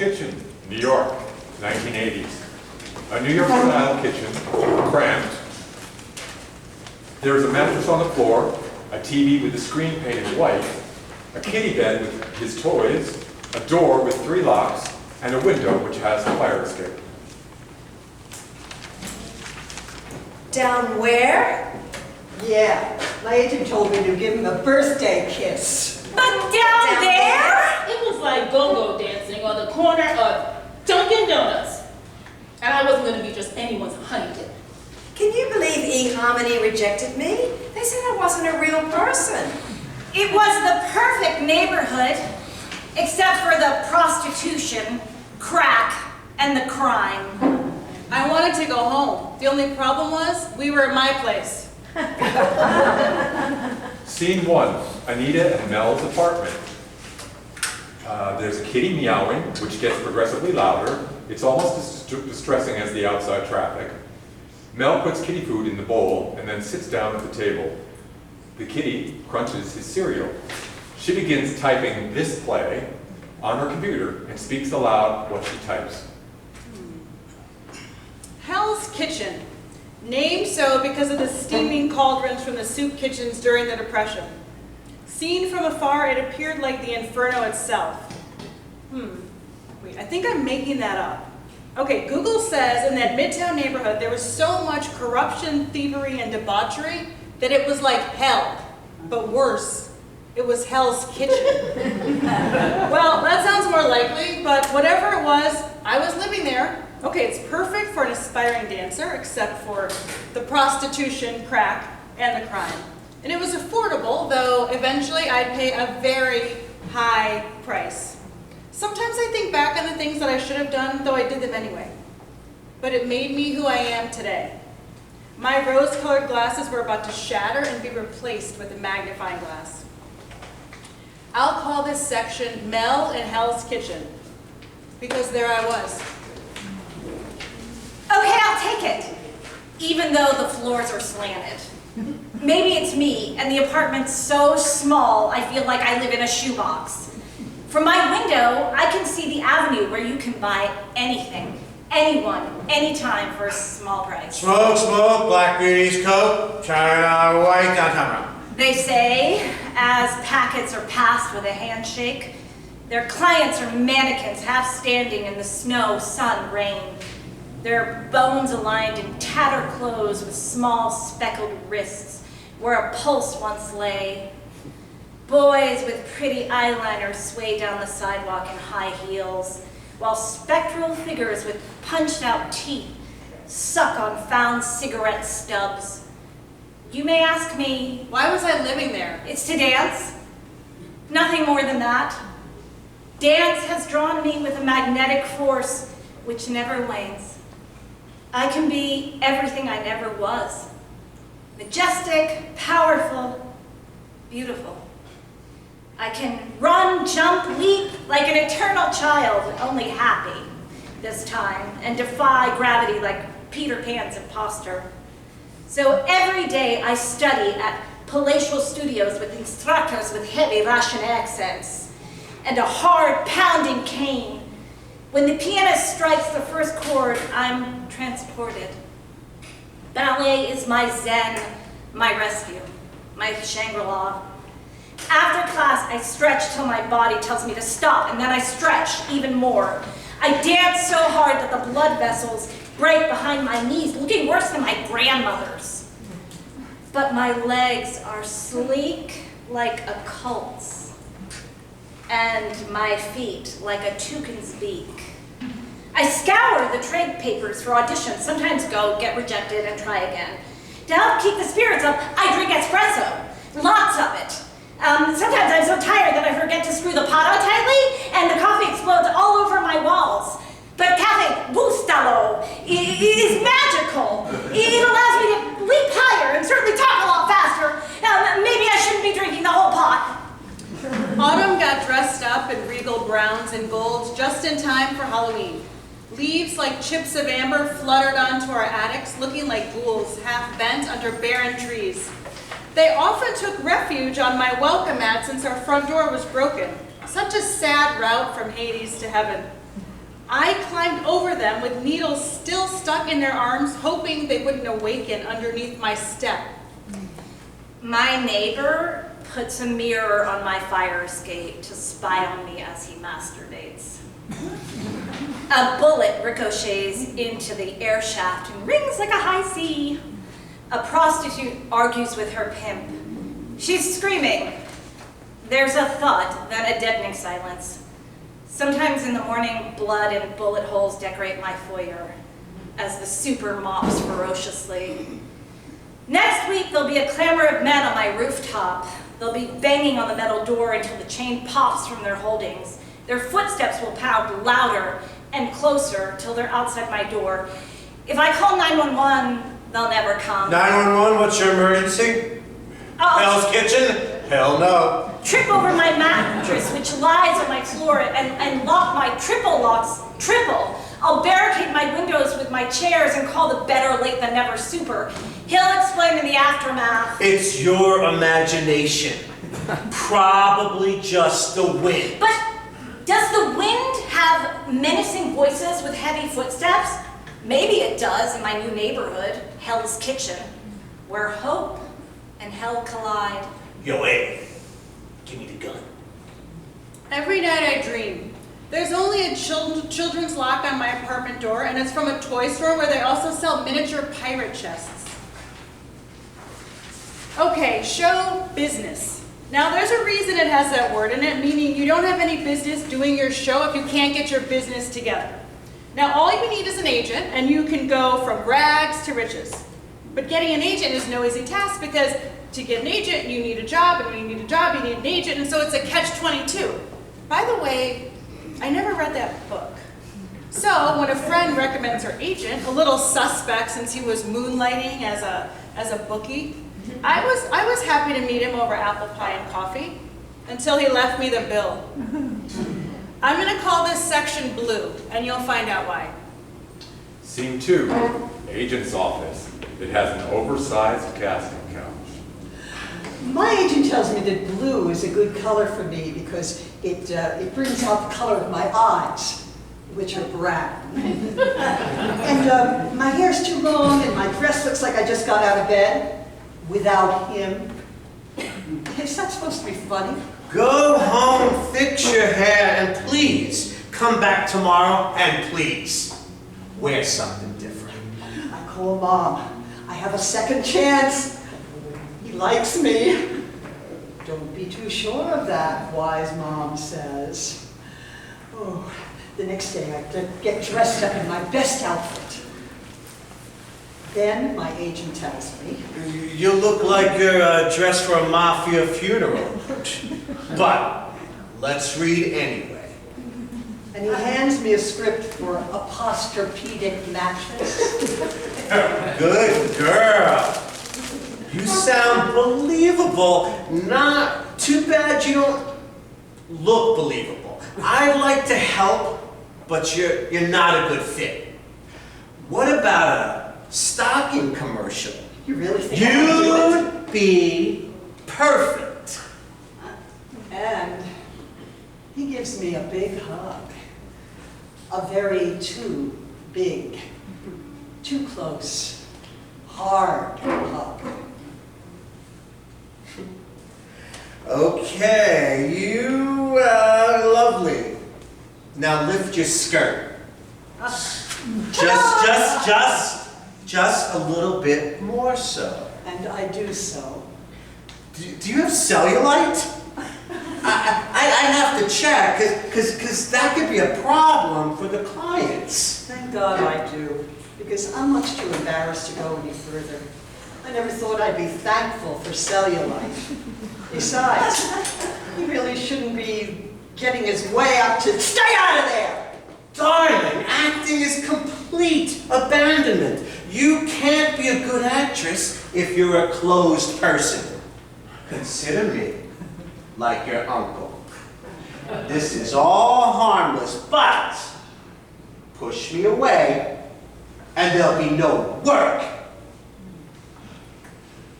Kitchen, New York, 1980s. A New York style kitchen, cramped. There's a mattress on the floor, a TV with the screen painted white, a kiddie bed with his toys, a door with 3 locks, and a window which has a fire escape. Down where? Yeah, my agent told me to give him a birthday kiss. But down there? It was like go-go dancing on the corner of Dunkin' Donuts. And I wasn't going to be just anyone's honey dip. Can you believe eHarmony rejected me? They said I wasn't a real person. It was the perfect neighborhood, except for the prostitution, crack, and the crime. I wanted to go home. The only problem was, we were at my place. Scene 1, Anita and Mel's apartment. There's a kitty meowing, which gets progressively louder. It's almost as distressing as the outside traffic. Mel puts kitty food in the bowl and then sits down at the table. The kitty crunches his cereal. She begins typing this play on her computer and speaks aloud what she types. Hell's Kitchen. Named so because of the steaming cauldrons from the soup kitchens during the Depression. Seen from afar, it appeared like the Inferno itself. Wait, I think I'm making that up. Okay, Google says in that Midtown neighborhood there was so much corruption, thievery, and debauchery that it was like hell, but worse. It was Hell's Kitchen. Well, that sounds more likely, but whatever it was, I was living there. Okay, it's perfect for an aspiring dancer, except for the prostitution, crack, and the crime. And it was affordable, though eventually I'd pay a very high price. Sometimes I think back on the things that I should have done, though I did them anyway. But it made me who I am today. My rose-colored glasses were about to shatter and be replaced with a magnifying glass. I'll call this section Mel and Hell's Kitchen, because there I was. Okay, I'll take it, even though the floors are slanted. Maybe it's me, and the apartment's so small I feel like I live in a shoebox. From my window, I can see the avenue where you can buy anything, anyone, anytime for a small price. Smoke, smoke, black beauties, coke, China, white, downtown. They say, as packets are passed with a handshake, their clients are mannequins half standing in the snow, sun, rain. Their bones aligned in tattered clothes with small speckled wrists where a pulse once lay. Boys with pretty eyeliner sway down the sidewalk in high heels, while spectral figures with punched-out teeth suck on found cigarette stubs. You may ask me, Why was I living there? it's to dance. Nothing more than that. Dance has drawn me with a magnetic force which never wanes. I can be everything I never was. Majestic, powerful, beautiful. I can run, jump, leap like an eternal child, only happy this time, and defy gravity like Peter Pan's imposter. So every day I study at palatial studios with instructors with heavy Russian accents and a hard pounding cane. When the pianist strikes the first chord, I'm transported. Ballet is my zen, my rescue, my Shangri-La. After class, I stretch till my body tells me to stop, and then I stretch even more. I dance so hard that the blood vessels break behind my knees, looking worse than my grandmother's. But my legs are sleek like a colt's, and my feet like a toucan's beak. I scour the trade papers for auditions, sometimes go, get rejected, and try again. To help keep the spirits up, I drink espresso, lots of it. Sometimes I'm so tired that I forget to screw the pot on tightly, and the coffee explodes all over my walls. But Cafe Bustalo is magical. It allows me to leap higher and certainly talk a lot faster. Maybe I shouldn't be drinking the whole pot. Autumn got dressed up in regal browns and golds just in time for Halloween. Leaves like chips of amber fluttered onto our attics, looking like ghouls half bent under barren trees. They often took refuge on my welcome mat since our front door was broken. Such a sad route from Hades to heaven. I climbed over them with needles still stuck in their arms, hoping they wouldn't awaken underneath my step. My neighbor puts a mirror on my fire escape to spy on me as he masturbates. A bullet ricochets into the air shaft and rings like a high C. A prostitute argues with her pimp. She's screaming. There's a thud, then a deadening silence. Sometimes in the morning, blood and bullet holes decorate my foyer as the super mops ferociously. Next week, there'll be a clamor of men on my rooftop. They'll be banging on the metal door until the chain pops from their holdings. Their footsteps will pound louder and closer till they're outside my door. If I call 911, they'll never come. 911, what's your emergency? Hell's Kitchen? Hell no. Trip over my mattress, which lies on my floor, and lock my triple locks. Triple. I'll barricade my windows with my chairs and call the better late than never super. He'll explain in the aftermath. It's your imagination. Probably just the wind. But does the wind have menacing voices with heavy footsteps? Maybe it does in my new neighborhood, Hell's Kitchen, where hope and hell collide. Yo, hey, give me the gun. Every night I dream. There's only a children's lock on my apartment door, and it's from a toy store where they also sell miniature pirate chests. Okay, show business. Now there's a reason it has that word in it, meaning you don't have any business doing your show if you can't get your business together. Now all you need is an agent, and you can go from rags to riches. But getting an agent is no easy task, because to get an agent, you need a job, and when you need a job, you need an agent, and so it's a catch-22. By the way, I never read that book. So when a friend recommends her agent, a little suspect since he was moonlighting as a bookie, I was happy to meet him over apple pie and coffee until he left me the bill. I'm gonna call this section blue, and you'll find out why. Scene 2, agent's office. It has an oversized casting couch. My agent tells me that blue is a good color for me because it brings out the color of my eyes, which are brown. And my hair's too long and my dress looks like I just got out of bed without him. Is that supposed to be funny? Go home, fix your hair, and please come back tomorrow, and please wear something different. I call Mom. I have a second chance. He likes me. Don't be too sure of that, wise Mom says. Oh, the next day I get dressed up in my best outfit. Then my agent tells me, You look like you're dressed for a mafia funeral. But let's read anyway. and he hands me a script for apostropedic mattress. Good girl. You sound believable. Not too bad you don't look believable. I'd like to help, but you're not a good fit. What about a stocking commercial? You really think I can do it? You'd be perfect. And he gives me a big hug. A very too big, too close, hard hug. Okay, you are lovely. Now lift your skirt. Just a little bit more so. And I do so. Do you have cellulite? I have to check, because that could be a problem for the clients. Thank God I do, because I'm much too embarrassed to go any further. I never thought I'd be thankful for cellulite. Besides, he really shouldn't be getting his way up to stay out of there! Darling, acting is complete abandonment. You can't be a good actress if you're a closed person. Consider me like your uncle. This is all harmless, but push me away and there'll be no work.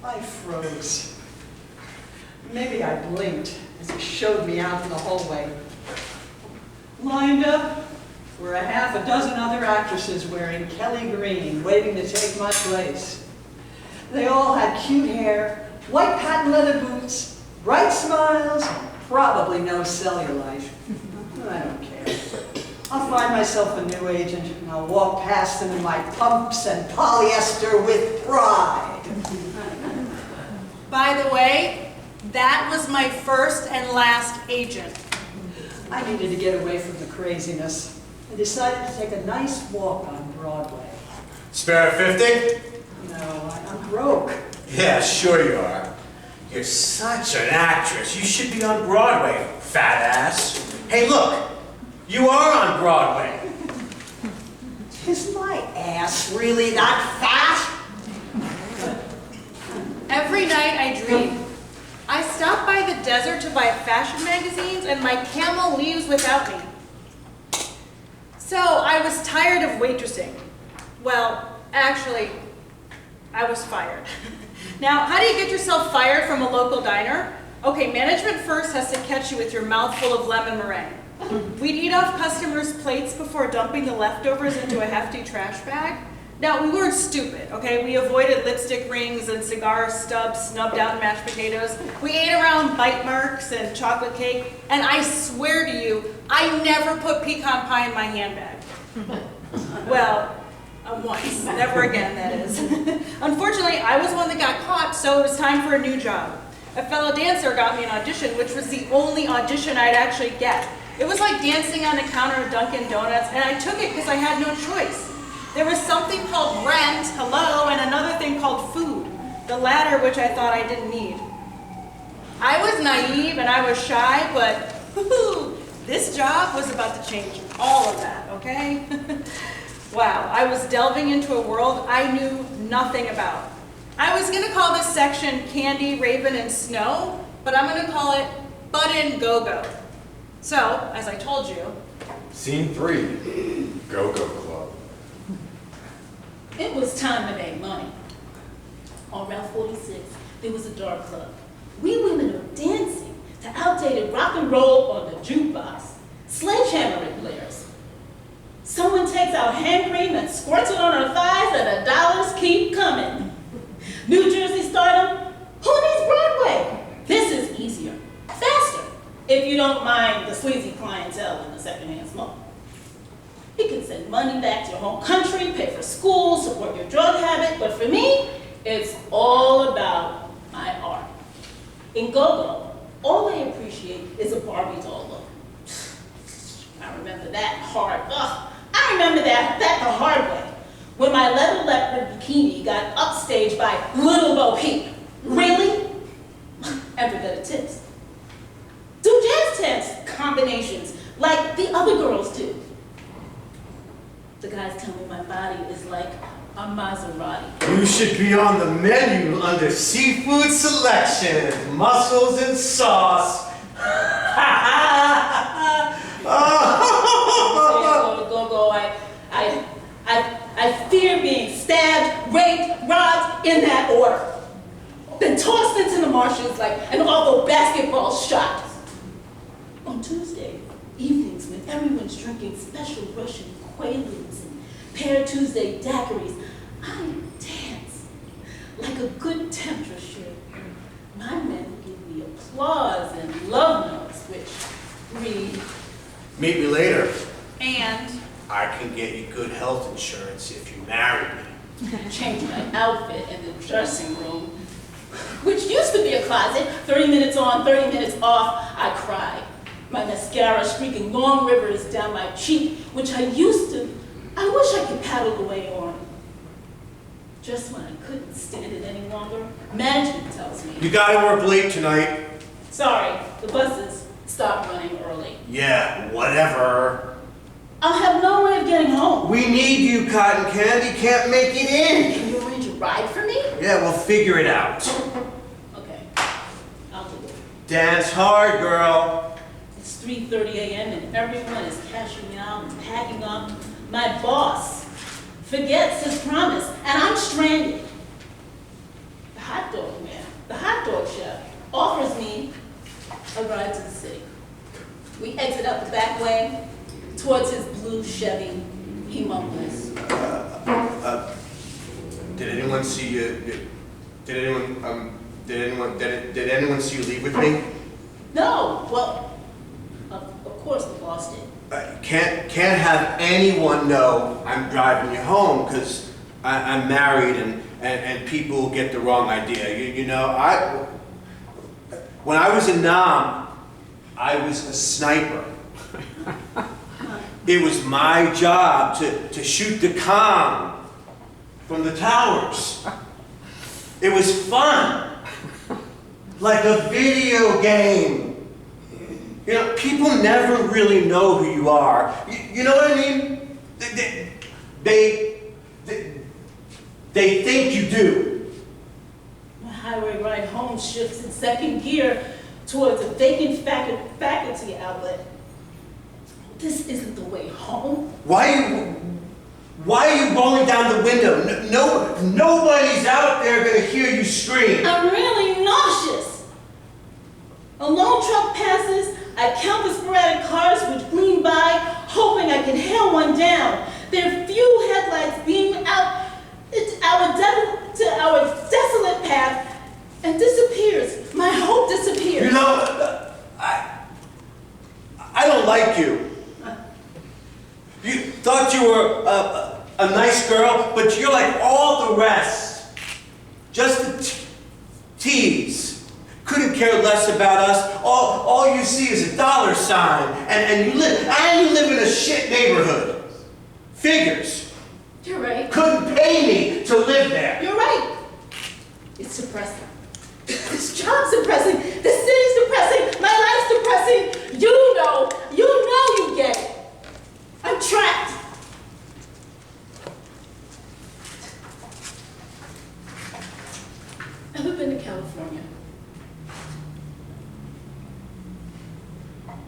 I froze. Maybe I blinked as he showed me out in the hallway. Lined up were a half a dozen other actresses wearing Kelly green, waiting to take my place. They all had cute hair, white patent leather boots, bright smiles, probably no cellulite. I don't care. I'll find myself a new agent and I'll walk past them in my pumps and polyester with pride. By the way, that was my first and last agent. I needed to get away from the craziness. I decided to take a nice walk on Broadway. Spare 50? No, I'm broke. Yeah, sure you are. You're such an actress. You should be on Broadway, fat ass. Hey, look, you are on Broadway. Is my ass really that fat? Every night I dream. I stop by the desert to buy fashion magazines and my camel leaves without me. So I was tired of waitressing. Well, actually, I was fired. Now, how do you get yourself fired from a local diner? Okay, management first has to catch you with your mouth full of lemon meringue. We'd eat off customers' plates before dumping the leftovers into a hefty trash bag. Now, we weren't stupid, okay? We avoided lipstick rings and cigar stubs snubbed out in mashed potatoes. We ate around bite marks and chocolate cake, and I swear to you, I never put pecan pie in my handbag. Well, once. Never again, that is. Unfortunately, I was one that got caught, so it was time for a new job. A fellow dancer got me an audition, which was the only audition I'd actually get. It was like dancing on the counter of Dunkin' Donuts, and I took it because I had no choice. There was something called rent, hello, and another thing called food. The latter, which I thought I didn't need. I was naive and I was shy, but this job was about to change all of that, okay? Wow, I was delving into a world I knew nothing about. I was gonna call this section Candy, Raven, and Snow, but I'm gonna call it Button Go-Go. So, as I told you, Scene 3, Go-Go Club. It was time to make money. On Route 46, there was a dark club. We women were dancing to outdated rock and roll on the jukebox. Sledgehammer it blares. Someone takes out hand cream and squirts it on our thighs and the dollars keep coming. New Jersey stardom, who needs Broadway? This is easier, faster, if you don't mind the sleazy clientele and the secondhand smoke. You can send money back to your home country, pay for school, support your drug habit, but for me, it's all about my art. In go-go, all they appreciate is a Barbie doll look. I remember that hard, I remember that the hard way. When my leather leopard bikini got upstaged by Little Bo Peep. Really? Every bit of tips. Do jazz dance combinations like the other girls do. The guys tell me my body is like a Maserati. You should be on the menu under seafood selection, mussels and sauce. Go. I fear being stabbed, raped, robbed in that order. Then tossed into the marshes like an awful basketball shot. On Tuesday evenings when everyone's drinking special Russian quaaludes and Pear Tuesday daiquiris, I dance like a good temptress should. My men give me applause and love notes, which read, Meet me later. and I can get you good health insurance if you marry me. change my outfit in the dressing room, which used to be a closet, 30 minutes on, 30 minutes off. I cried, my mascara streaking long rivers down my cheek, which I wish I could paddle away on. Just when I couldn't stand it any longer, management tells me, You gotta work late tonight. sorry, the buses stopped running early. Yeah, whatever. I'll have no way of getting home. We need you, Cotton Candy. Can't make it in. Can you arrange a ride for me? Yeah, we'll figure it out. Okay, I'll do it. Dance hard, girl. It's 3:30 a.m. and everyone is cashing out and packing up. My boss forgets his promise and I'm stranded. The hot dog man, the hot dog chef, offers me a ride to the city. We exit out the back way towards his blue blue Chevy humongous. Did anyone see you? Did anyone see you leave with me? No, well, of course the boss did. Can't have anyone know I'm driving you home because I'm married and people get the wrong idea. You know, when I was in Nam, I was a sniper. It was my job to shoot the com from the towers. It was fun, like a video game. You know, people never really know who you are. You know what I mean? They think you do. My highway ride home shifts in second gear towards a vacant faculty outlet. This isn't the way home. Why are you rolling down the window? Nobody's out there gonna hear you scream. I'm really nauseous. A lone truck passes. I count the sporadic cars which gleam by, hoping I can hail one down. Their few headlights beam out to our desolate path and disappears. My hope disappears. You know, I don't like you. You thought you were a nice girl, but you're like all the rest. Just a tease. Couldn't care less about us. All you see is a dollar sign, and you live in a shit neighborhood. Figures. You're right. Couldn't pay me to live there. You're right. It's depressing. This job's depressing. This city's depressing. My life's depressing. You know you get it. I'm trapped. Ever been to California?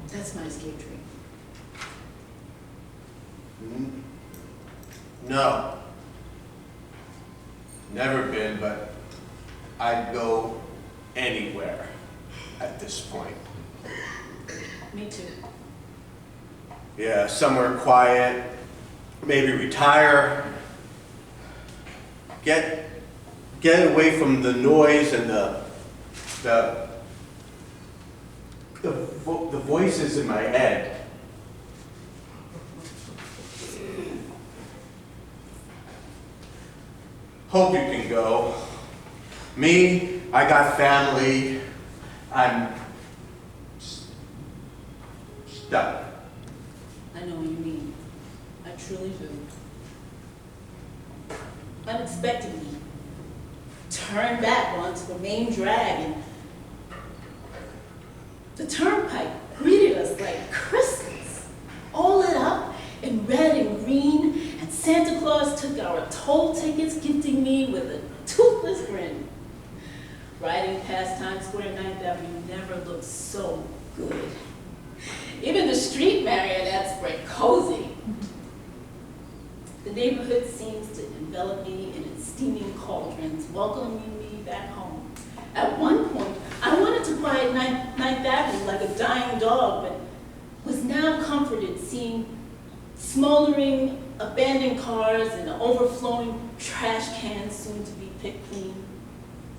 That's my escape dream. No. Never been, but I'd go anywhere at this point. Me too. Yeah, somewhere quiet, maybe retire, get away from the noise and the voices in my head. Hope you can go. Me, I got family. I'm stuck. I know what you mean. I truly do. Unexpectedly, turned back onto the main drag, and the turnpike greeted us like Christmas, all lit up in red and green, and Santa Claus took our toll tickets, gifting me with a toothless grin. Riding past Times Square 9th Avenue never looked so good. Even the street marionettes were cozy. The neighborhood seems to envelop me in its steaming cauldrons, welcoming me back home. At one point, I wanted to quiet 9th Avenue like a dying dog, but was now comforted seeing smoldering abandoned cars and overflowing trash cans soon to be picked clean.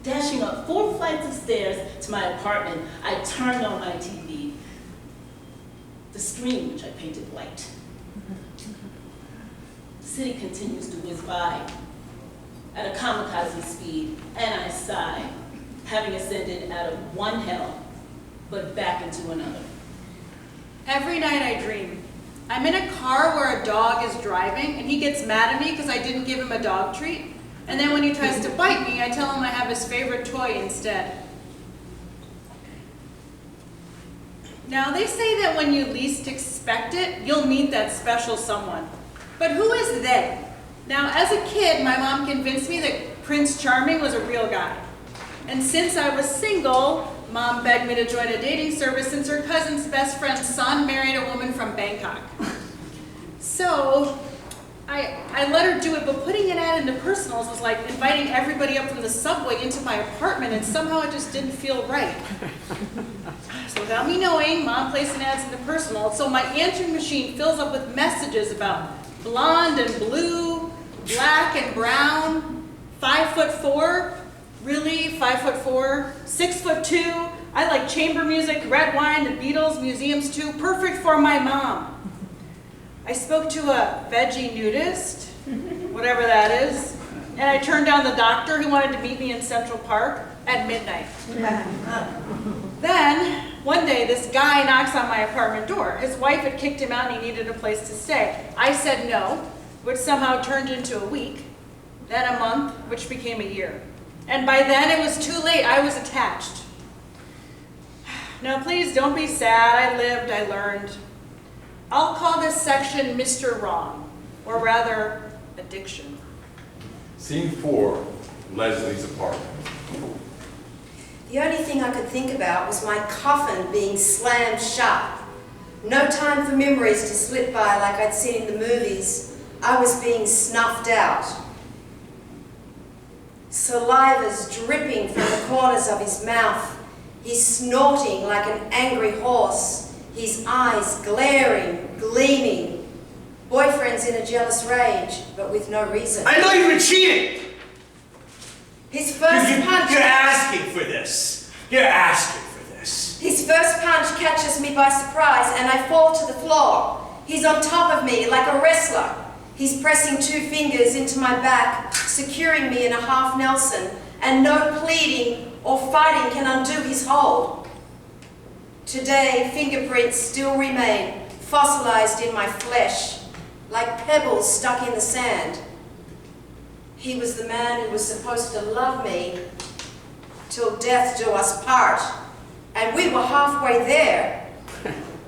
Dashing up 4 flights of stairs to my apartment, I turned on my TV. The screen, which I painted white. The city continues to whiz by at a kamikaze speed, and I sigh, having ascended out of one hell, but back into another. Every night I dream. I'm in a car where a dog is driving, and he gets mad at me because I didn't give him a dog treat. And then when he tries to bite me, I tell him I have his favorite toy instead. Now, they say that when you least expect it, you'll meet that special someone. But who is they? Now, as a kid, my mom convinced me that Prince Charming was a real guy. And since I was single, Mom begged me to join a dating service since her cousin's best friend's son married a woman from Bangkok. So, I let her do it, but putting an ad into personals was like inviting everybody up from the subway into my apartment, and somehow it just didn't feel right. So Without me knowing, Mom placed an ads in the personal, so my answering machine fills up with messages about blonde and blue, black and brown, 5'4", really 5'4", 6'2". I like chamber music, red wine, the Beatles, museums too, perfect for my mom. I spoke to a veggie nudist, whatever that is, and I turned down the doctor who wanted to meet me in Central Park at midnight. Then, one day, this guy knocks on my apartment door. His wife had kicked him out and he needed a place to stay. I said no, which somehow turned into a week, then a month, which became a year. And by then it was too late, I was attached. Now please don't be sad, I lived, I learned. I'll call this section Mr. Wrong, or rather, addiction. Scene 4, Leslie's apartment. The only thing I could think about was my coffin being slammed shut. No time for memories to slip by like I'd seen in the movies. I was being snuffed out. Saliva's dripping from the corners of his mouth. He's snorting like an angry horse. His eyes glaring, gleaming. Boyfriend's in a jealous rage, but with no reason. I know you've been cheating! His first punch... You're asking for this. You're asking for this. His first punch catches me by surprise and I fall to the floor. He's on top of me like a wrestler. He's pressing 2 fingers into my back, securing me in a half Nelson, and no pleading or fighting can undo his hold. Today, fingerprints still remain fossilized in my flesh, like pebbles stuck in the sand. He was the man who was supposed to love me till death do us part. And we were halfway there.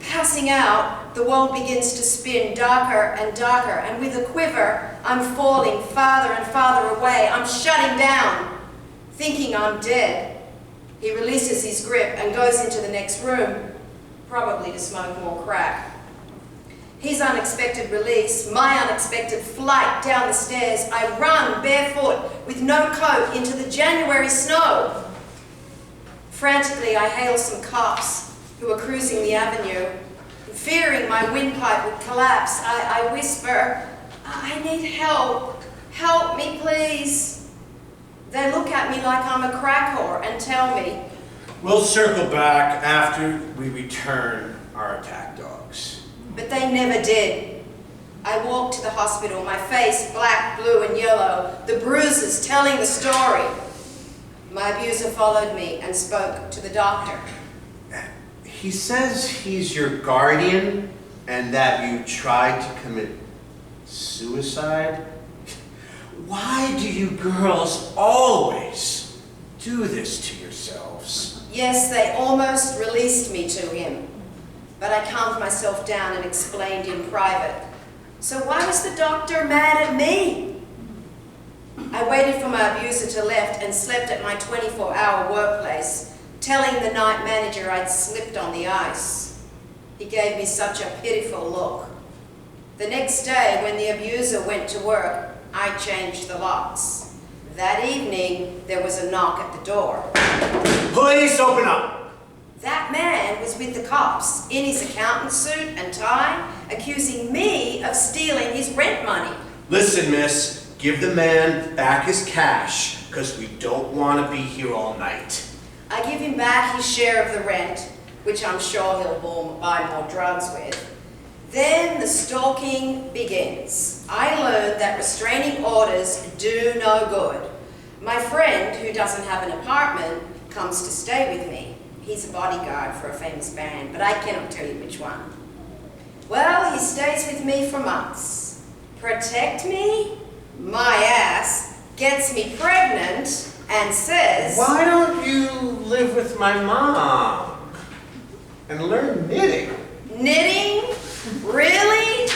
Passing out, the world begins to spin darker and darker, and with a quiver, I'm falling farther and farther away. I'm shutting down, thinking I'm dead. He releases his grip and goes into the next room, probably to smoke more crack. His unexpected release, my unexpected flight down the stairs. I run barefoot with no coat into the January snow. Frantically, I hail some cops who are cruising the avenue. Fearing my windpipe would collapse, I whisper, I need help. Help me, please. They look at me like I'm a crack whore and tell me, We'll circle back after we return our attack dogs. but they never did. I walked to the hospital, my face black, blue, and yellow, the bruises telling the story. My abuser followed me and spoke to the doctor. He says he's your guardian and that you tried to commit suicide. Why do you girls always do this to yourselves? Yes, they almost released me to him, but I calmed myself down and explained in private. So why was the doctor mad at me? I waited for my abuser to left and slept at my 24-hour workplace, telling the night manager I'd slipped on the ice. He gave me such a pitiful look. The next day, when the abuser went to work, I changed the locks. That evening, there was a knock at the door. Police, open up! That man was with the cops, in his accountant suit and tie, accusing me of stealing his rent money. Listen, miss, give the man back his cash, because we don't want to be here all night. I give him back his share of the rent, which I'm sure he'll buy more drugs with. Then the stalking begins. I learned that restraining orders do no good. My friend, who doesn't have an apartment, comes to stay with me. He's a bodyguard for a famous band, but I cannot tell you which one. Well, he stays with me for months. Protect me? My ass gets me pregnant and says, Why don't you live with my mom and learn knitting? knitting? Really?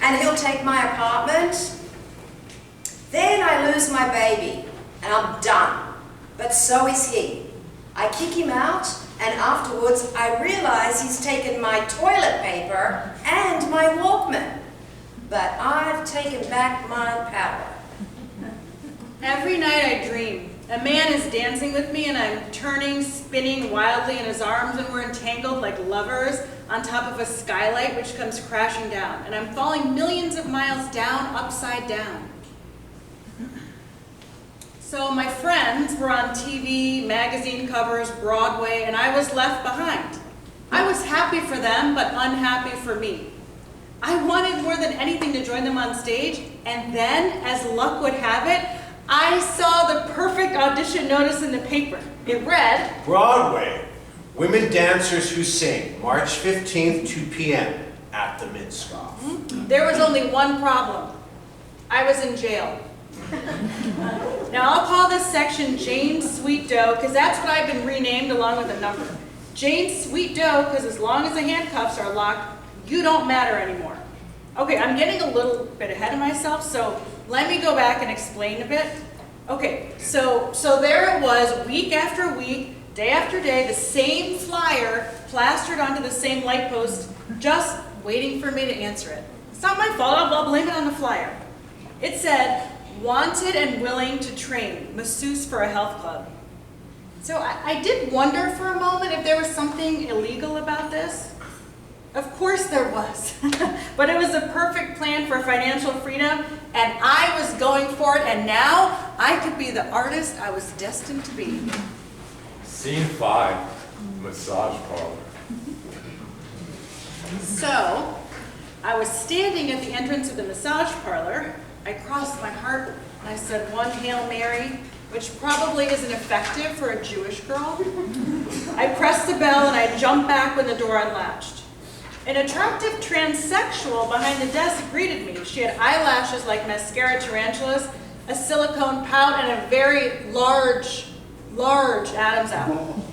And he'll take my apartment? Then I lose my baby, and I'm done. But so is he. I kick him out, and afterwards I realize he's taken my toilet paper and my Walkman. But I've taken back my power. Every night I dream A man is dancing with me and I'm turning, spinning wildly in his arms and we're entangled like lovers on top of a skylight which comes crashing down. And I'm falling millions of miles down, upside down. So my friends were on TV, magazine covers, Broadway, and I was left behind. I was happy for them, but unhappy for me. I wanted more than anything to join them on stage, and then, as luck would have it, I saw the perfect audition notice in the paper. It read, Broadway, women dancers who sing, March 15th, 2 p.m. at the Mid-Scoff. There was only one problem. I was in jail. Now I'll call this section Jane Sweet Doe, because that's what I've been renamed along with a number. Jane Sweet Doe, because as long as the handcuffs are locked, you don't matter anymore. Okay, I'm getting a little bit ahead of myself, so let me go back and explain a bit. Okay, so there it was, week after week, day after day, the same flyer plastered onto the same light post, just waiting for me to answer it. It's not my fault, I'll blame it on the flyer. It said, wanted and willing to train, masseuse for a health club. So I did wonder for a moment if there was something illegal about this. Of course there was, but it was a perfect plan for financial freedom, and I was going for it, and now I could be the artist I was destined to be. Scene 5, massage parlor. So, I was standing at the entrance of the massage parlor. I crossed my heart, and I said one Hail Mary, which probably isn't effective for a Jewish girl. I pressed the bell, and I jumped back when the door unlatched. An attractive transsexual behind the desk greeted me. She had eyelashes like mascara tarantulas, a silicone pout, and a very large Adam's apple.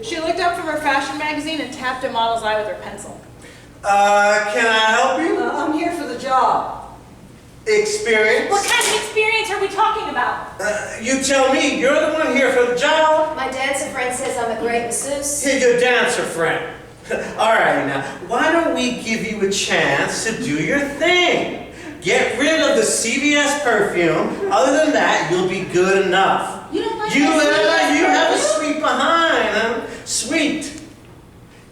She looked up from her fashion magazine and tapped a model's eye with her pencil. Can I help you? I'm here for the job. Experience? What kind of experience are we talking about? You tell me, you're the one here for the job. My dancer friend says I'm a great masseuse. Here's your dancer friend. All right, now, why don't we give you a chance to do your thing? Get rid of the CVS perfume. Other than that, you'll be good enough. You don't like You my have a sweet behind, huh? Sweet.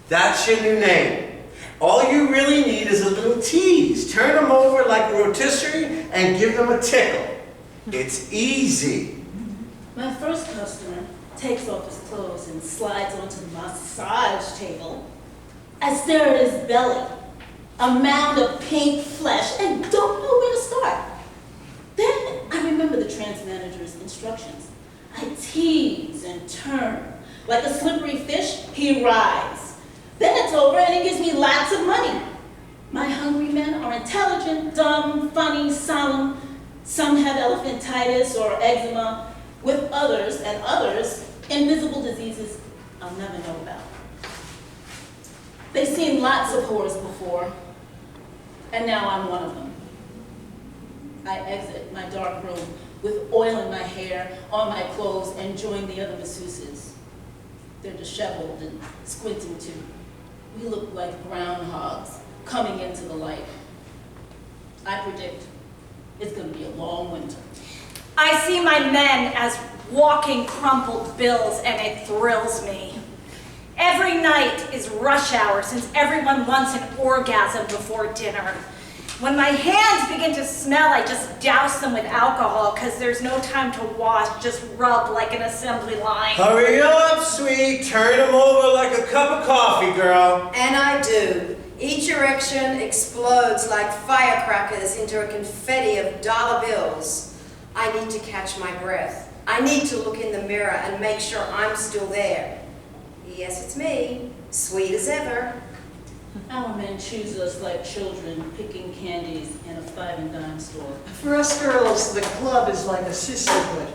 That's your new name. All you really need is a little tease. Turn them over like a rotisserie and give them a tickle. It's easy. My first customer takes off his clothes and slides onto the massage table. I stare at his belly, a mound of pink flesh, and don't know where to start. Then I remember the trans manager's instructions. I tease and turn. Like a slippery fish, he rides. Then it's over and he gives me lots of money. My hungry men are intelligent, dumb, funny, solemn. Some have elephantitis or eczema, with others, invisible diseases I'll never know about. They've seen lots of whores before, and now I'm one of them. I exit my dark room with oil in my hair, on my clothes, and join the other masseuses. They're disheveled and squinting too. We look like groundhogs coming into the light. I predict it's going to be a long winter. I see my men as walking crumpled bills, and it thrills me. Every night is rush hour since everyone wants an orgasm before dinner. When my hands begin to smell, I just douse them with alcohol because there's no time to wash, just rub like an assembly line. Hurry up, sweet. Turn them over like a cup of coffee, girl. And I do. Each erection explodes like firecrackers into a confetti of dollar bills. I need to catch my breath. I need to look in the mirror and make sure I'm still there. Yes, it's me, sweet as ever. Our men choose us like children picking candies in a 5-and-dime store. For us girls, the club is like a sisterhood,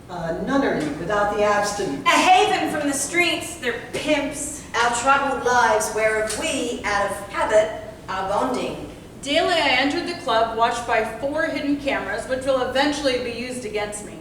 a nunnery without the abstinence. A haven from the streets, they're pimps. Our troubled lives whereof we, out of habit, are bonding. Daily I entered the club, watched by 4 hidden cameras, which will eventually be used against me.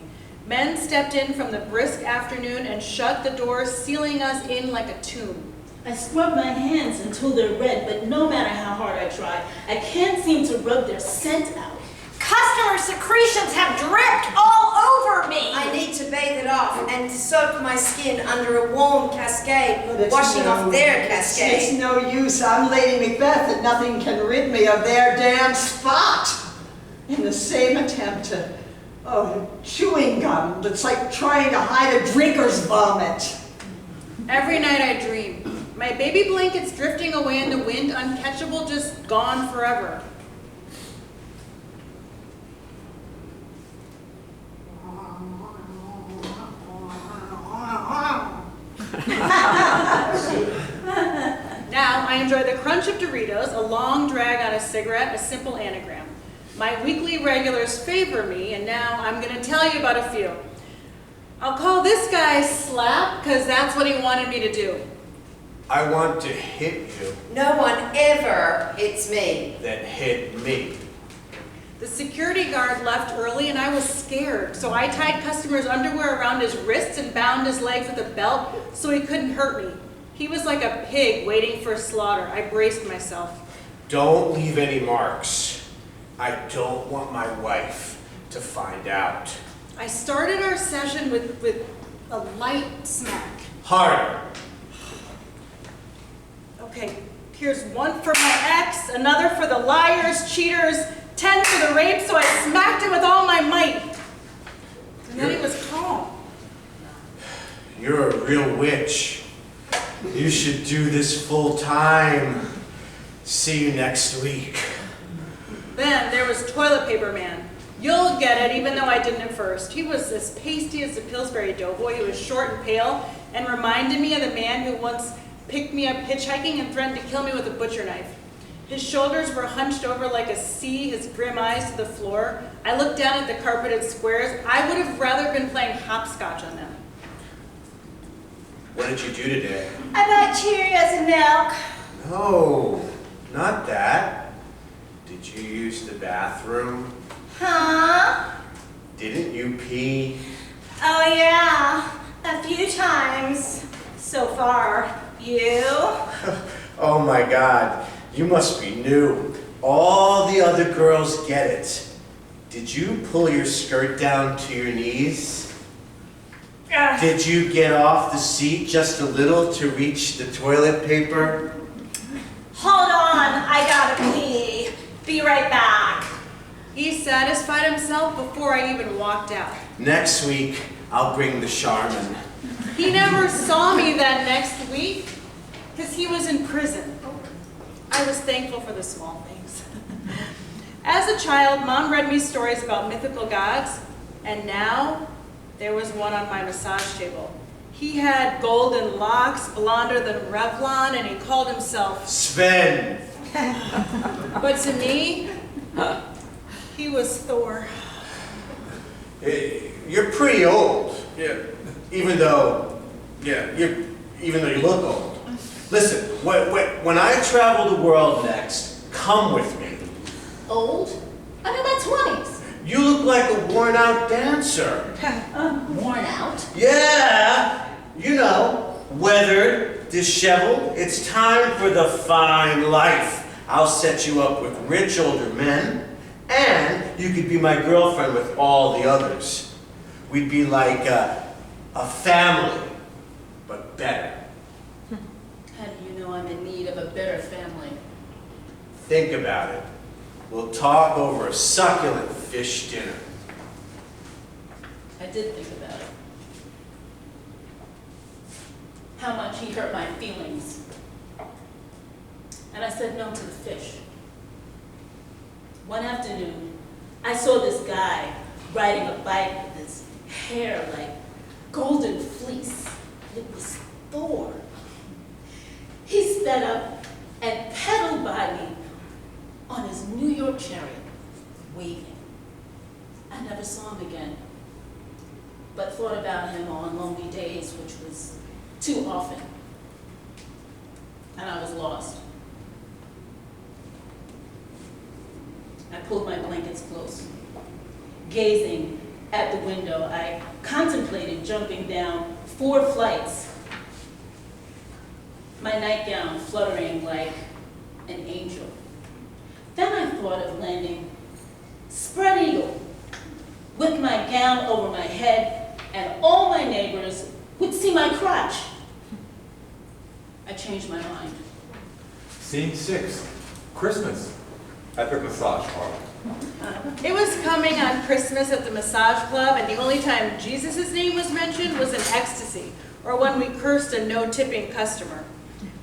Men stepped in from the brisk afternoon and shut the door, sealing us in like a tomb. I scrub my hands until they're red, but no matter how hard I try, I can't seem to rub their scent out. Customer secretions have dripped all over me. me. I need to bathe it off and soak my skin under a warm cascade, But it's washing off their It's cascade. no use. I'm Lady Macbeth and nothing can rid me of their damn spot. In the same attempt to, chewing gum that's like trying to hide a drinker's vomit. Every night I dream. My baby blanket's drifting away in the wind, uncatchable, just gone forever. Now I enjoy the crunch of Doritos, a long drag on a cigarette, a simple anagram. My weekly regulars favor me, and now I'm going to tell you about a few. I'll call this guy Slap, because that's what he wanted me to do. I want to hit you, No one ever hits me. then hit me. The security guard left early and I was scared, so I tied customers' underwear around his wrists and bound his legs with a belt so he couldn't hurt me. He was like a pig waiting for slaughter. I braced myself. Don't leave any marks. I don't want my wife to find out. I started our session with a light smack. Harder. Okay, here's one for my ex, another for the liars, cheaters, 10 for the rape, so I smacked him with all my might. And then he was calm. You're a real witch. You should do this full time. See you next week. Then there was Toilet Paper Man. You'll get it, even though I didn't at first. He was as pasty as a Pillsbury Doughboy. He was short and pale and reminded me of the man who once picked me up hitchhiking and threatened to kill me with a butcher knife. His shoulders were hunched over like a C, his grim eyes to the floor. I looked down at the carpeted squares. I would have rather been playing hopscotch on them. What did you do today? I bought Cheerios and milk. No, not that. Did you use the bathroom? Huh? Didn't you pee? Oh yeah, a few times so far. You? Oh my God, you must be new. All the other girls get it. Did you pull your skirt down to your knees? Did you get off the seat just a little to reach the toilet paper? Hold on, I gotta pee. Be right back. He satisfied himself before I even walked out. Next week, I'll bring the Charmin. He never saw me that next week because he was in prison. I was thankful for the small things. As a child, Mom read me stories about mythical gods, and now there was one on my massage table. He had golden locks, blonder than Revlon, and he called himself Sven. But to me, he was Thor. You're pretty old. Yeah. Even though you look old. Listen, when I travel the world next, come with me. Old? I'm in my 20s. You look like a worn-out dancer. Worn out? Yeah, you know, weathered, disheveled. It's time for the fine life. I'll set you up with rich older men, and you could be my girlfriend with all the others. We'd be like a family, but better. How do you know I'm in need of a better family? Think about it. We'll talk over a succulent fish dinner. I did think about it. How much he hurt my feelings. And I said no to the fish. One afternoon, I saw this guy riding a bike with his hair like golden fleece. It was Thor. He sped up and pedaled by me on his New York chariot, waving. I never saw him again, but thought about him on lonely days, which was too often, and I was lost. I pulled my blankets close. Gazing at the window, I contemplated jumping down 4 flights, my nightgown fluttering like an angel. Then I thought of landing spread eagle with my gown over my head, and all my neighbors would see my crotch. I changed my mind. Scene 6, Christmas at the massage parlor. It was coming on Christmas at the massage club, and the only time Jesus' name was mentioned was in ecstasy, or when we cursed a no-tipping customer.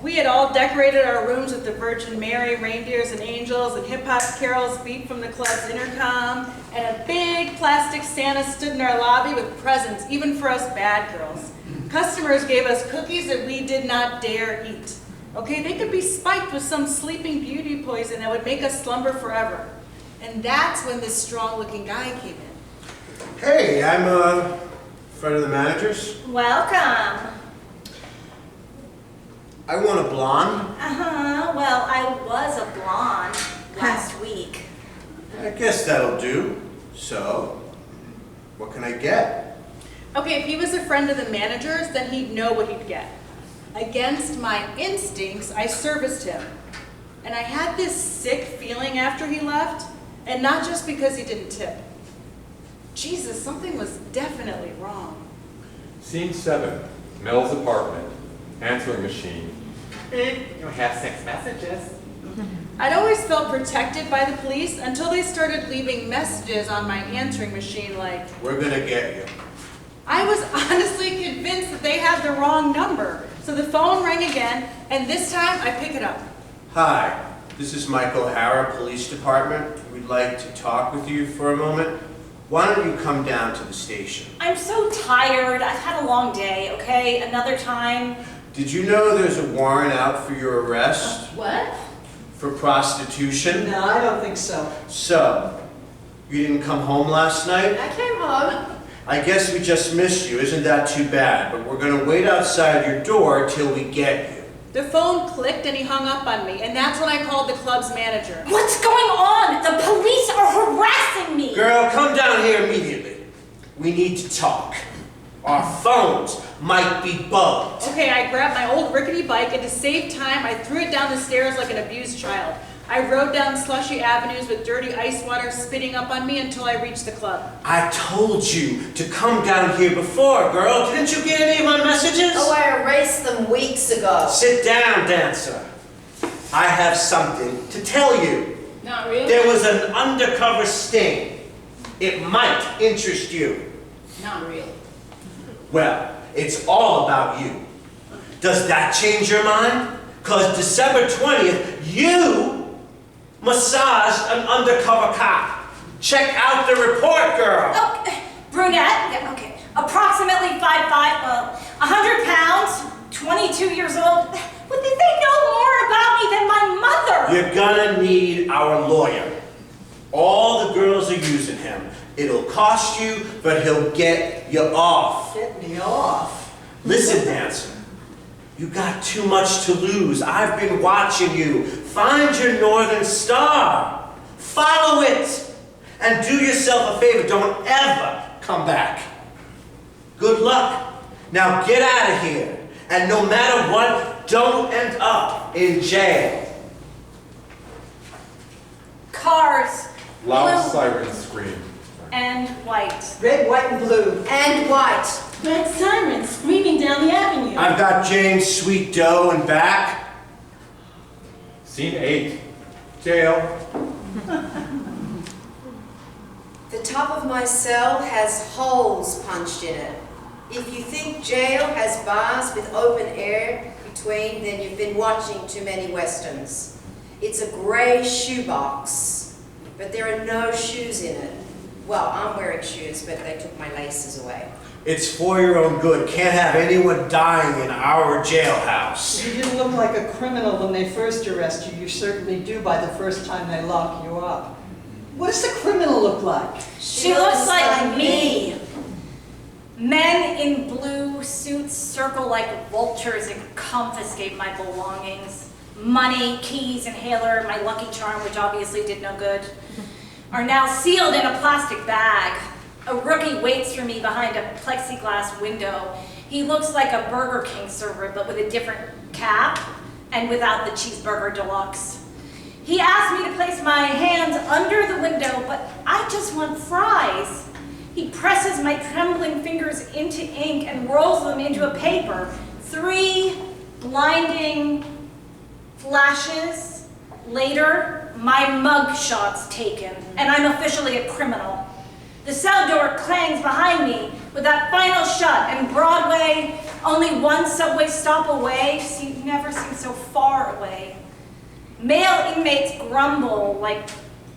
We had all decorated our rooms with the Virgin Mary, reindeers and angels, and hip-hop carols beat from the club's intercom, and a big plastic Santa stood in our lobby with presents, even for us bad girls. Customers gave us cookies that we did not dare eat. Okay, they could be spiked with some sleeping beauty poison that would make us slumber forever. And that's when this strong-looking guy came in. Hey, I'm a friend of the manager's. Welcome. I want a blonde. Well, I was a blonde last week. I guess that'll do. So, what can I get? Okay, if he was a friend of the manager's, then he'd know what he'd get. Against my instincts, I serviced him. And I had this sick feeling after he left, and not just because he didn't tip. Jesus, something was definitely wrong. Scene 7, Mel's apartment, answering machine. You have 6 messages. I'd always felt protected by the police until they started leaving messages on my answering machine like, We're gonna get you. I was honestly convinced that they had the wrong number. So the phone rang again, and this time I pick it up. Hi, this is Michael O'Hara, Police Department. We'd like to talk with you for a moment. Why don't you come down to the station? I'm so tired. I've had a long day, okay? Another time. Did you know there's a warrant out for your arrest? What? For prostitution? No, I don't think so. So, you didn't come home last night? I came home. I guess we just missed you. Isn't that too bad? But we're gonna wait outside your door till we get you. The phone clicked and he hung up on me, and that's when I called the club's manager. What's going on? The police are harassing me. Girl, come down here immediately. We need to talk. Our phones might be bugged. Okay, I grabbed my old rickety bike, and to save time, I threw it down the stairs like an abused child. I rode down slushy avenues with dirty ice water spitting up on me until I reached the club. I told you to come down here before, girl. Didn't you get any of my messages? Oh, I erased them weeks ago. Sit down, dancer. I have something to tell you. Not really? There was an undercover sting. It might interest you. Not really. Well, it's all about you. Does that change your mind? Because December 20th, you massaged an undercover cop. Check out the report, girl. Oh, brunette. Yeah, okay. Approximately 5'5", 100 pounds, 22 years old. But they know more about me than my mother. You're gonna need our lawyer. All the girls are using him. It'll cost you, but he'll get you off. Get me off. Listen, dancer. You got too much to lose. I've been watching you. Find your northern star. Follow it. And do yourself a favor. Don't ever come back. Good luck. Now get out of here. And no matter what, don't end up in jail. Cars. Loud Blue siren scream. and white. Red, white, and blue. And white. Red siren screaming down the avenue. I've got Jane's sweet dough and back. Scene 8, jail. The top of my cell has holes punched in it. If you think jail has bars with open air between, then you've been watching too many westerns. It's a gray shoebox, but there are no shoes in it. Well, I'm wearing shoes, but they took my laces away. It's for your own good. Can't have anyone dying in our jailhouse. You didn't look like a criminal when they first arrest you. You certainly do by the first time they lock you up. What does the criminal look like? She looks like me. Men in blue suits circle like vultures and confiscate my belongings. Money, keys, inhaler, my Lucky Charm, which obviously did no good, are now sealed in a plastic bag. A rookie waits for me behind a plexiglass window. He looks like a Burger King server, but with a different cap and without the cheeseburger deluxe. He asked me to place my hands under the window, but I just want fries. He presses my trembling fingers into ink and rolls them into a paper. 3 blinding flashes later, my mug shot's taken, and I'm officially a criminal. The cell door clangs behind me with that final shot, and Broadway, only 1 subway stop away, never seems so far away. Male inmates grumble like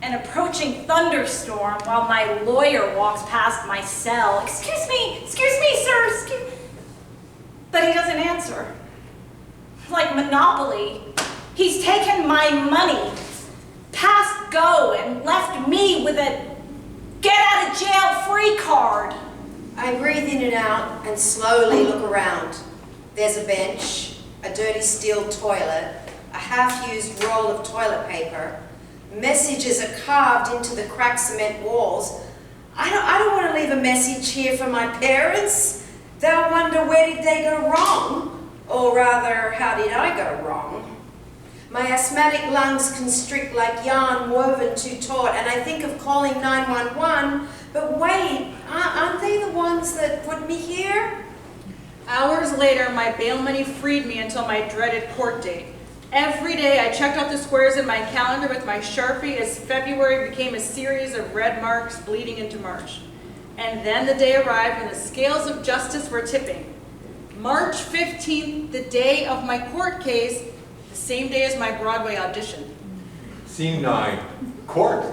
an approaching thunderstorm while my lawyer walks past my cell. Excuse me, sir, excuse. But he doesn't answer. Like Monopoly, he's taken my money, passed go, and left me with a get out of jail free card. I breathe in and out and slowly look around. There's a bench, a dirty steel toilet, a half-used roll of toilet paper. Messages are carved into the cracked cement walls. I don't want to leave a message here for my parents. They'll wonder, where did they go wrong? Or rather, how did I go wrong? My asthmatic lungs constrict like yarn woven too taut, and I think of calling 911, but wait, aren't they the ones that put me here? Hours later, my bail money freed me until my dreaded court date. Every day I checked off the squares in my calendar with my Sharpie as February became a series of red marks bleeding into March. And then the day arrived when the scales of justice were tipping. March 15th, the day of my court case, the same day as my Broadway audition. Scene 9, court.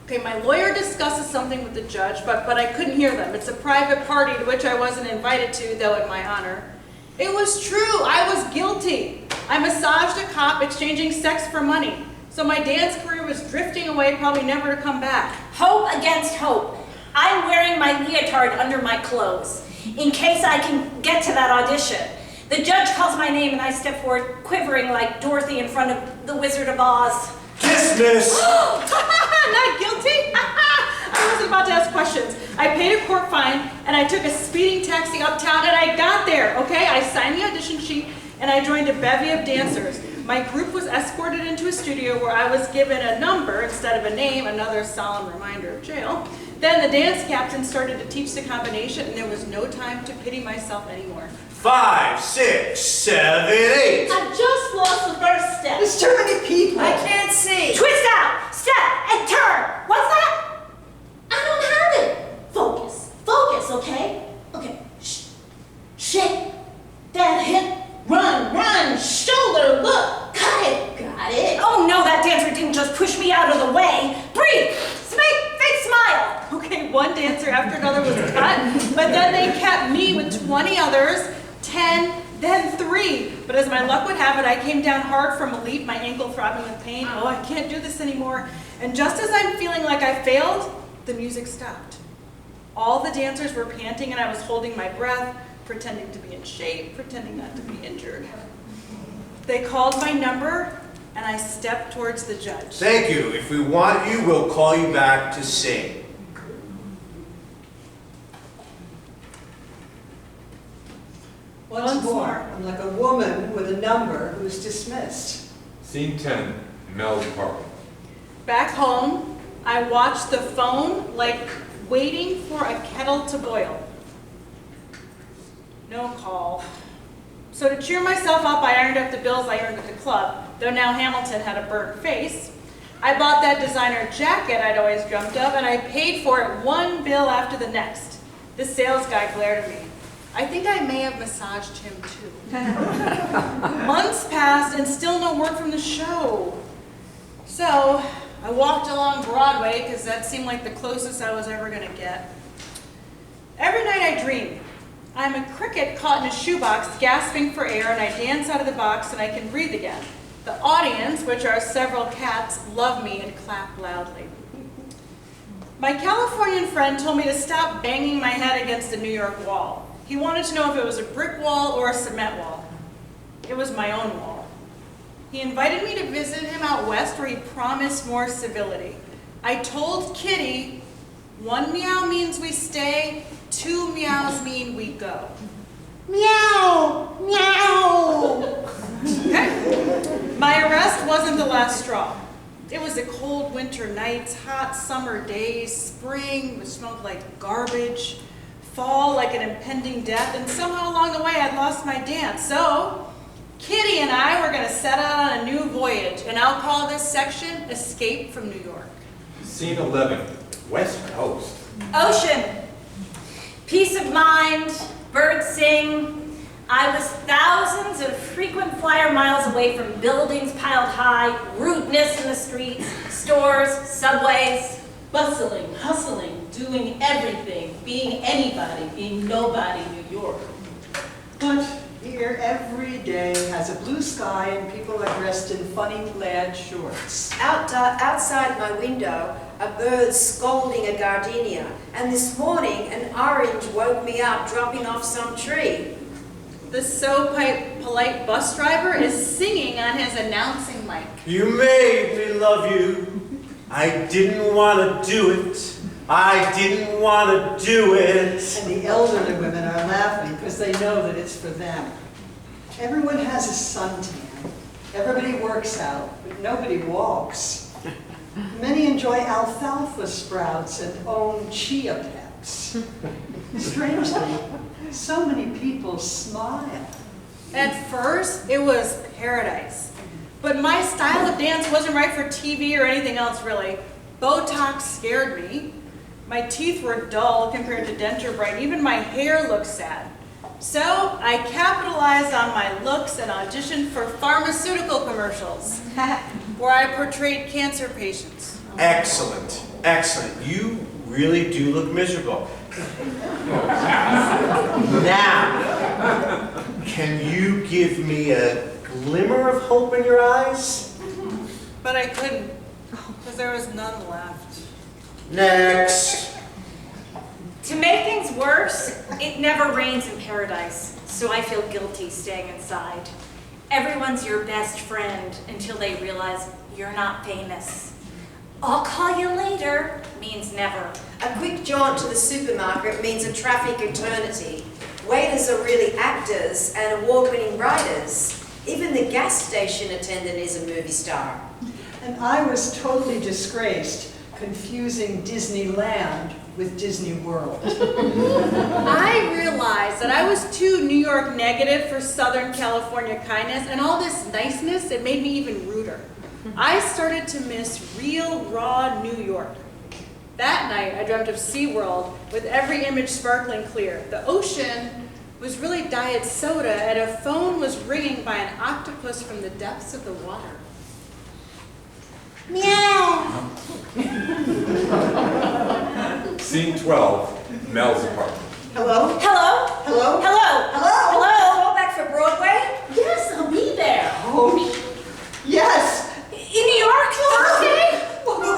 Okay, my lawyer discusses something with the judge, but I couldn't hear them. It's a private party to which I wasn't invited to, though in my honor. It was true, I was guilty. I massaged a cop exchanging sex for money. So my dance career was drifting away, probably never to come back. Hope against hope. I'm wearing my leotard under my clothes, in case I can get to that audition. The judge calls my name and I step forward, quivering like Dorothy in front of the Wizard of Oz. Dismiss! Not guilty? I wasn't about to ask questions. I paid a court fine and I took a speeding taxi uptown and I got there, okay? I signed the audition sheet and I joined a bevy of dancers. My group was escorted into a studio where I was given a number instead of a name, another solemn reminder of jail. Then the dance captain started to teach the combination and there was no time to pity myself anymore. 5, 6, 7, 8. I just lost the first step. There's too many people. I can't see. Twist out, step, and turn. What's that? I don't have it. Focus, okay? Okay, shake that hip, run, shoulder, look, got it. Oh no, that dancer didn't just push me out of the way. Breathe, fake smile. Okay, one dancer after another was cut, but then they kept me with 20 others, 10, then 3. But as my luck would have it, I came down hard from a leap, my ankle throbbing with pain. Oh, I can't do this anymore. And just as I'm feeling like I failed, the music stopped. All the dancers were panting and I was holding my breath, pretending to be in shape, pretending not to be injured. They called my number and I stepped towards the judge. Thank you. If we want you, we'll call you back to sing. Once more, I'm like a woman with a number who's dismissed. Scene 10, Mel's apartment. Back home, I watched the phone like waiting for a kettle to boil. No call. So to cheer myself up, I ironed up the bills I earned at the club, though now Hamilton had a burnt face. I bought that designer jacket I'd always dreamt of, and I paid for it one bill after the next. The sales guy glared at me. I think I may have massaged him too. Months passed and still no word from the show. So I walked along Broadway because that seemed like the closest I was ever going to get. Every night I dream. I'm a cricket caught in a shoebox gasping for air and I dance out of the box and I can breathe again. The audience, which are several cats, love me and clap loudly. My Californian friend told me to stop banging my head against the New York wall. He wanted to know if it was a brick wall or a cement wall. It was my own wall. He invited me to visit him out west where he promised more civility. I told Kitty, 1 meow means we stay, 2 meows mean we go. Meow, meow. Okay. My arrest wasn't the last straw. It was the cold winter nights, hot summer days, spring which smelled like garbage, fall like an impending death, and somehow along the way I'd lost my dance. So Kitty and I were going to set out on a new voyage, and I'll call this section Escape from New York. Scene 11, West Coast. Ocean. Peace of mind, birds sing. I was thousands of frequent flyer miles away from buildings piled high, rudeness in the streets, stores, subways. Bustling, hustling, doing everything, being anybody, being nobody, New York. But here every day has a blue sky and people are dressed in funny plaid shorts. Outside my window, a bird scolding a gardenia, and this morning an orange woke me up dropping off some tree. The polite bus driver is singing on his announcing mic. You made me love you. I didn't want to do it. I didn't want to do it. And the elderly women are laughing because they know that it's for them. Everyone has a suntan. Everybody works out, but nobody walks. Many enjoy alfalfa sprouts and own chia pets. Strangely, so many people smile. At first, it was paradise. But my style of dance wasn't right for TV or anything else, really. Botox scared me. My teeth were dull compared to Denture Bright. Even my hair looked sad. So I capitalized on my looks and auditioned for pharmaceutical commercials, where I portrayed cancer patients. Excellent, excellent. You really do look miserable. Now, can you give me a glimmer of hope in your eyes? But I couldn't, because there was none left. Next. To make things worse, it never rains in paradise, so I feel guilty staying inside. Everyone's your best friend until they realize you're not famous. I'll call you later means never. A quick jaunt to the supermarket means a traffic eternity. Waiters are really actors and award-winning writers. Even the gas station attendant is a movie star. And I was totally disgraced, confusing Disneyland with Disney World. I realized that I was too New York negative for Southern California kindness, and all this niceness, it made me even ruder. I started to miss real, raw New York. That night, I dreamt of SeaWorld with every image sparkling clear. The ocean was really diet soda, and a phone was ringing by an octopus from the depths of the water. Meow. Scene 12, Mel's apartment. Hello? Hello? Hello? Hello? Hello? Hello? Call back for Broadway? Yes, I'll be there. Oh, yes! In New York? Okay.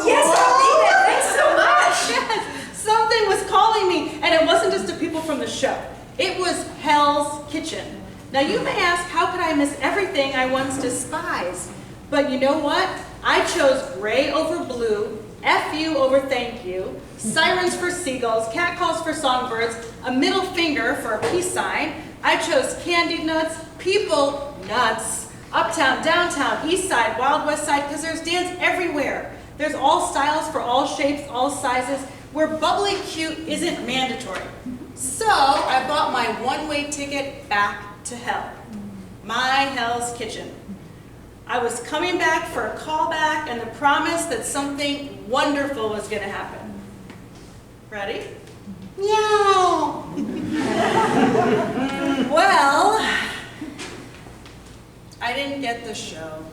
Yes, I'll be there. Thanks so much. Yes, something was calling me, and it wasn't just the people from the show. It was Hell's Kitchen. Now you may ask, how could I miss everything I once despised? But you know what? I chose gray over blue, F-U over thank you, sirens for seagulls, catcalls for songbirds, a middle finger for a peace sign. I chose candied nuts, people nuts, uptown, downtown, east side, wild west side, because there's dance everywhere. There's all styles for all shapes, all sizes, where bubbly cute isn't mandatory. So I bought my one-way ticket back to hell. My Hell's Kitchen. I was coming back for a callback and the promise that something wonderful was going to happen. Ready? Meow. Well, I didn't get the show.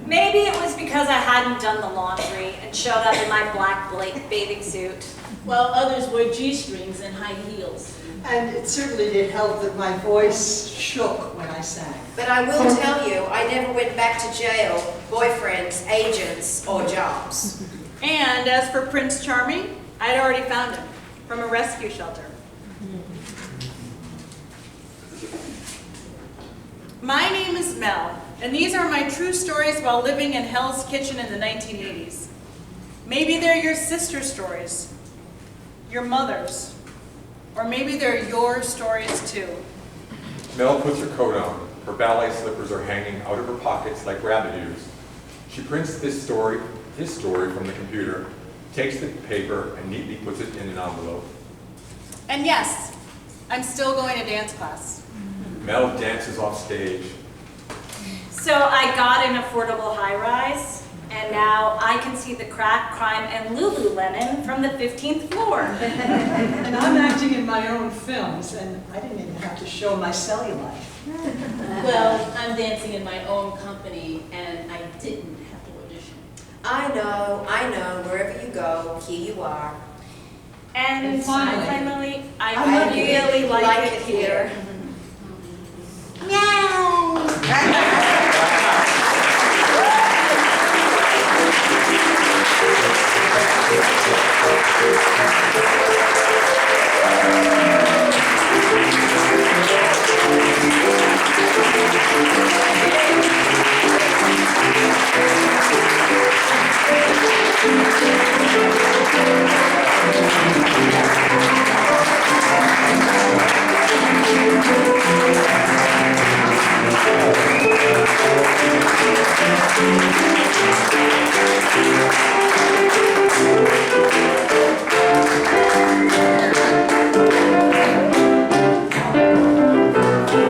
Maybe it was because I hadn't done the laundry and showed up in my black bathing suit. While others wear G-strings and high heels. And it certainly did help that my voice shook when I sang. But I will tell you, I never went back to jail, boyfriends, agents, or jobs. And as for Prince Charming, I'd already found him from a rescue shelter. My name is Mel, and these are my true stories while living in Hell's Kitchen in the 1980s. Maybe they're your sister's stories, your mother's, or maybe they're your stories too. Mel puts her coat on. Her ballet slippers are hanging out of her pockets like rabbit ears. She prints his story from the computer, takes the paper and neatly puts it in an envelope. And yes, I'm still going to dance class. Mel dances off stage. So I got an affordable high-rise, and now I can see the crack, crime, and Lululemon from the 15th floor. And I'm acting in my own films, and I didn't even have to show my cellulite. Well, I'm dancing in my own company, and I didn't have to audition. I know, wherever you go, here you are. And finally, finally, I I really like it here. Meow!